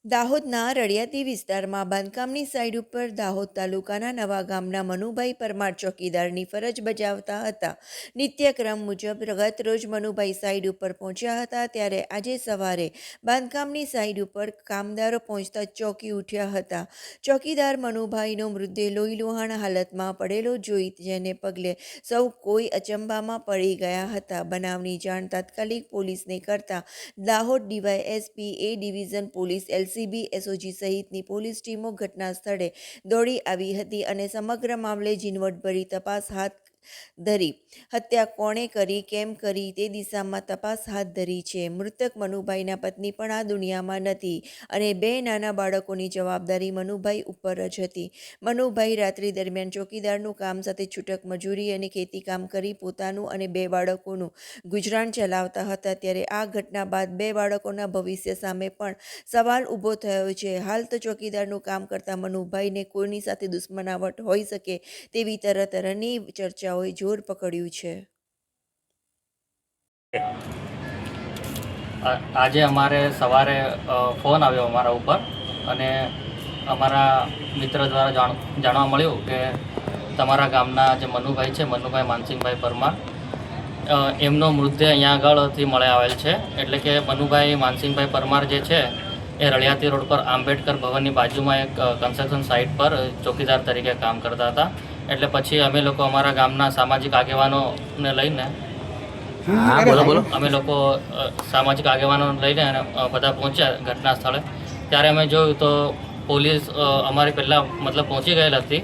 દાહોદના રળિયાતી વિસ્તારમાં બાંધકામની સાઇટ ઉપર દાહોદ તાલુકાના નવા ગામના મનુભાઈ પરમાર ચોકીદારની ફરજ બજાવતા હતા. નિત્યક્રમ મુજબ ગત રોજ મનુભાઈ સાઇટ ઉપર પહોંચ્યા હતા ત્યારે આજે સવારે બાંધકામની સાઇટ ઉપર કામદારો પહોંચતા ચોંકી ઉઠ્યા હતા. ચોકીદાર મનુભાઈનો મૃતદેહ લોહીલુહાણ હાલતમાં પડેલો જોઈ જેને પગલે સૌ કોઈ અચંબામાં પડી ગયા હતા. બનાવની જાણ તાત્કાલિક પોલીસને કરતા દાહોદ ડીવાયએસપી એ ડિવિઝન પોલીસ એલસીબી એસઓજી સહિતની પોલીસ ટીમો ઘટના સ્થળે દોડી આવી હતી અને સમગ્ર મામલે ઝીણવટભરી તપાસ હાથ ધરી હત્યા કોણે કરી કેમ કરી તે દિશામાં તપાસ હાથ ધરી છે. મૃતક મનુભાઈના પત્ની પણ આ દુનિયામાં નથી અને બે નાના બાળકોની જવાબદારી મનુભાઈ ઉપર જ હતી. મનુભાઈ રાત્રિ દરમિયાન ચોકીદારનું કામ સાથે છૂટક મજૂરી અને ખેતી કામ કરી પોતાનું અને બે બાળકોનું ગુજરાન ચલાવતા હતા ત્યારે આ ઘટના બાદ બે બાળકોના ભવિષ્ય સામે પણ સવાલ ઊભો થયો છે. હાલ તો ચોકીદારનું કામ કરતા મનુભાઈને કોઈની સાથે દુશ્મનાવટ હોઈ શકે તેવી તરતરની ચર્ચાઓએ જોર પકડ્યું છે. આજે અમારે સવારે ફોન આવ્યો અમારા ઉપર અને અમારા મિત્ર દ્વારા જાણવા મળ્યું કે તમારા ગામના જે મનુભાઈ છે, મનુભાઈ માનસિંગભાઈ પરમાર, એમનો મૃતદેહ અહીંયા આગળથી મળી આવેલ છે. એટલે કે મનુભાઈ માનસિંગભાઈ પરમાર જે છે એ રળિયાતી રોડ પર આંબેડકર ભવનની બાજુમાં એક કન્સ્ટ્રક્શન સાઇટ પર ચોકીદાર તરીકે કામ કરતા હતા. એટલે પછી અમે લોકો અમારા ગામના સામાજિક આગેવાનોને લઈને અમે લોકો સામાજિક આગેવાનોને લઈને અને બધા પહોંચ્યા ઘટના સ્થળે. ત્યારે અમે જોયું તો પોલીસ અમારી પહેલાં પહોંચી ગયેલ હતી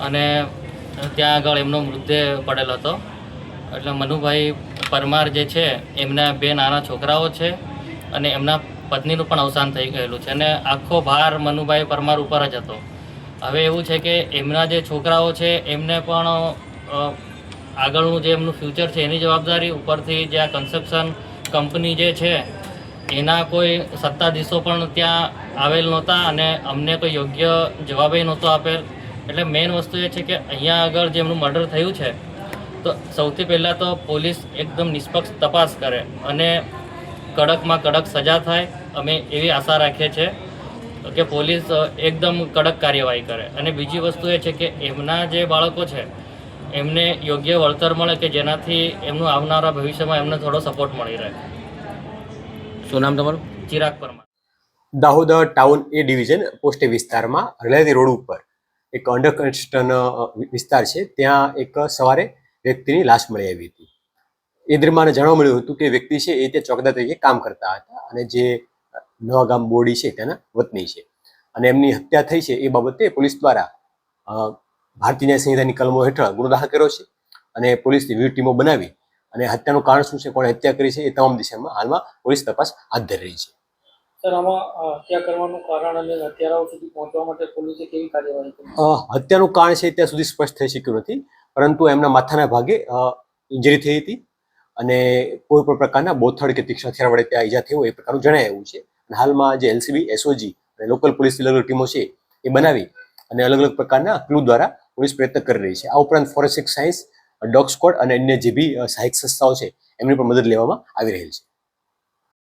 અને ત્યાં આગળ એમનો મૃતદેહ પડેલો હતો. એટલે મનુભાઈ પરમાર જે છે એમના બે નાના છોકરાઓ છે અને એમના પત્નીનું પણ અવસાન થઈ ગયેલું છે અને આખો ભાર મનુભાઈ પરમાર ઉપર જ હતો. હવે એવું છે કે એમના જે છોકરાઓ છે એમને પણ આગળનું જે એમનું ફ્યુચર છે એની જવાબદારી ઉપરથી જે આ કન્સ્ટ્રક્શન કંપની જે છે એના કોઈ સત્તાધીશો પણ ત્યાં આવેલ નહોતા અને અમને કોઈ યોગ્ય જવાબે નહોતો આપેલ. એટલે મેઇન વસ્તુ એ છે કે અહીંયા આગળ જે એમનું મર્ડર થયું છે તો સૌથી પહેલાં તો પોલીસ એકદમ નિષ્પક્ષ તપાસ કરે અને કડકમાં કડક સજા થાય. અમે એવી આશા રાખીએ છીએ કે પોલીસ એકદમ કડક કાર્યવાહી કરે. અને બીજી વસ્તુ એ છે કે એમના જે બાળકો છે એમને યોગ્ય વળતર મળે કે જેનાથી એમનું આવનારા ભવિષ્યમાં એમને થોડો સપોર્ટ મળી રહે. શું નામ તમારું? ચિરાગ પરમાર. દાહોદ ટાઉન એ ડિવિઝન પોસ્ટ વિસ્તારમાં રળિયાતી રોડ ઉપર એક અંડર કન્સ્ટ્રક્શન વિસ્તાર છે. ત્યાં એક સવારે વ્યક્તિની લાશ મળી આવી હતી. એ દરમિયાન જાણવા મળ્યું હતું કે વ્યક્તિ છે એ ત્યાં ચોકીદાર તરીકે કામ કરતા હતા અને જે નવા ગામ બોડી છે તેના વતની છે અને એમની હત્યા થઈ છે એ બાબતે પોલીસ દ્વારા ભારતીય ન્યાય સંહિતાની કલમો હેઠળ ગુનો દાખલ કર્યો છે અને પોલીસની વિવિધ ટીમો બનાવી અને હત્યાનું કારણ શું છે, કોણે હત્યા કરી છે, એ તમામ દિશામાં હાલમાં પોલીસ તપાસ હાથ ધરી રહી છે. સર, આમાં હત્યા કરવાનું કારણ અને હત્યારાઓ સુધી પહોંચવા માટે પોલીસે કેવી કાર્યવાહી કરી? હત્યાનું કારણ છે ત્યાં સુધી સ્પષ્ટ થઈ શક્યું નથી, પરંતુ એમના માથાના ભાગે ઇન્જરી થઈ હતી અને કોઈ પણ પ્રકારના બોથડ કે તીક્ષ્ણ હથિયાર વડે ત્યાં ઈજા થઈ હોય એ પ્રકારનું જણાયું છે. અને હાલમાં જે એલસીબી, એસઓજી અને લોકલ પોલીસની અલગ અલગ ટીમો છે એ બનાવી અને અલગ અલગ પ્રકારના ક્લુ દ્વારા પોલીસ પ્રયત્ન કરી રહી છે. આ ઉપરાંત ફોરેન્સિક સાયન્સ, ડોગ સ્ક્વોડ અને અન્ય જે બી સહાયક સંસ્થાઓ છે એમની પણ મદદ લેવામાં આવી રહેલ છે.